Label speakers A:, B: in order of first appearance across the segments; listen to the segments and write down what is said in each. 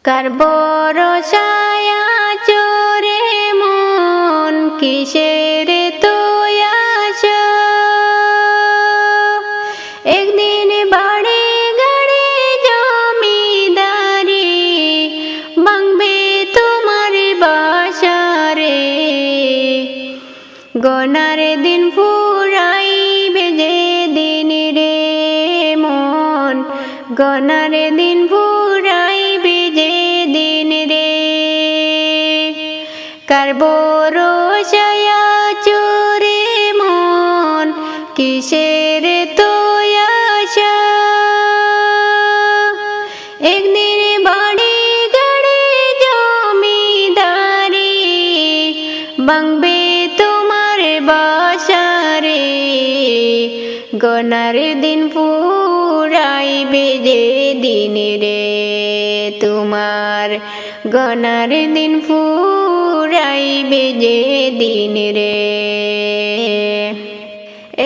A: কার ভরসায় চোরে মন কিসের তুই আশা একদিন বাড়ি গাড়ি জমিদারি ভাঙবে তোমার বাসা রে গনার দিন ফুরাইবে যে দিন রে মন গনার দিন ফুরাইবে যে দিন রে কার ভরসায় চোরে মন কিসের তুই আশা একদিন বাড়ি গাড়ি জমিদারি ভাঙবে তোমার বাসা রে গনার দিন ফুরাইবে যে দিন রে তোমার গনার দিন ফুরাইবে যে দিন রে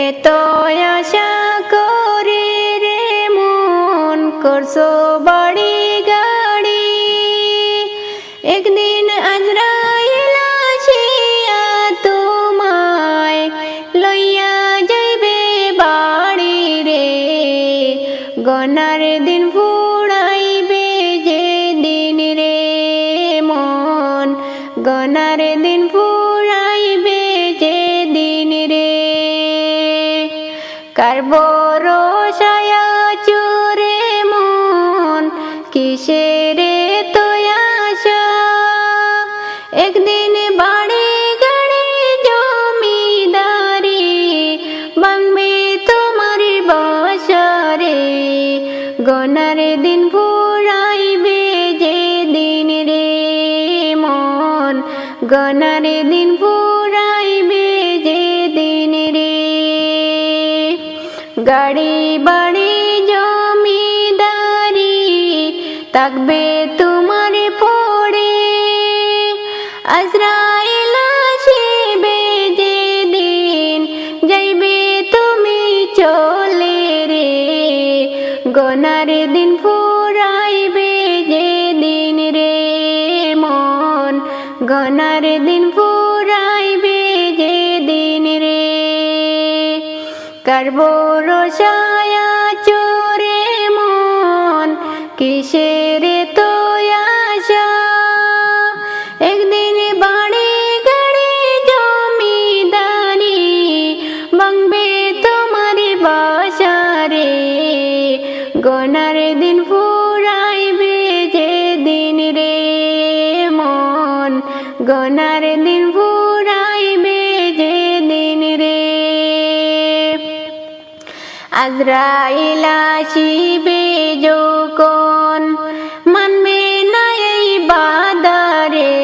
A: এত আশা করে রে মন করছো বাড়ি গাড়ি একদিন আজরাইল আসিয়া তোমায় লইয়া যাইবে বাড়ি রে গনার দিন ফুরাইবে যে দিন রে মন গনার দিন ফুরাইবে যে দিন রে কার ভরসায় চোরে মন কিসের তুই আশা একদিন বাড়ি গাড়ি জমিদারি ভাঙবে তোমার বাসা রে গনার দিন ফুরাইবে যে দিন রে মন গনার দিন ফুরাইবে যে দিন রে গাড়ি বাড়ি জমিদারি থাকবে তোমার পড়ে আজরাইল আসিবে যে দিন যাইবে তুমি চলে রে গনার দিন ফুরাইবে যে দিন রে মন গনার দিন ফুরাইবে যে দিন রে কার ভরসায় চোরে মন কিসের তুই আশা একদিন বাড়ি গাড়ি জমিদারি ভাঙবে তোমার বাসা রে গনার দিন ফুরাইবে যে দিন রে মন গনার দিন ফুরাইবে যে দিন রে আজরাইল আসিবে যখন মানবে না এই বাধা রে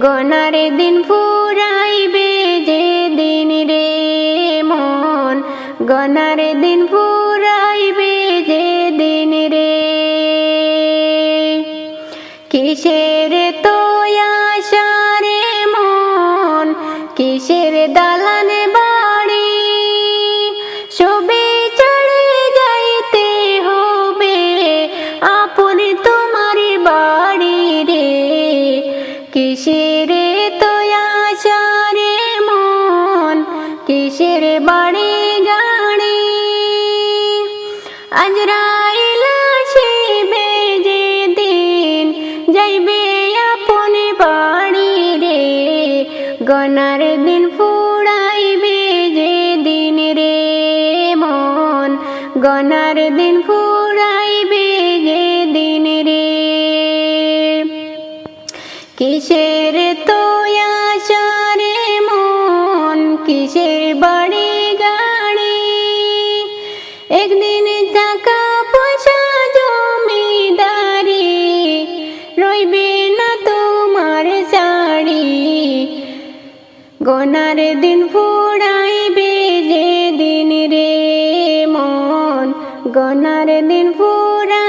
A: গনার দিন ফুরাইবে যে দিন রে মন গনার দিন ফুরাইবে যে দিন রে কিসের তুই আশা রে মন কিসের দালানে বাড়ি সবে চড়ে যাইতে হবে আপন তোমার বাড়ি রে কিসের তুই আশা রে মন কিসের বাড়ি গাড়ি আজরাইল আসিবে যে দিন যাইবে আপন বাড়ি রে গনার দিন ফুরাইবে যে দিন রে মন গনার দিন ফুরাইবে যে দিন রে কিসের তুই আশা রে মন কিসের বাড়ি গাড়ি একদিন টাকা পয়সা জমিদারি রইবে না তোমার শাড়ি গনার দিন ফুরাইবে যে দিন রে মন গনার দিন ফুরাইবে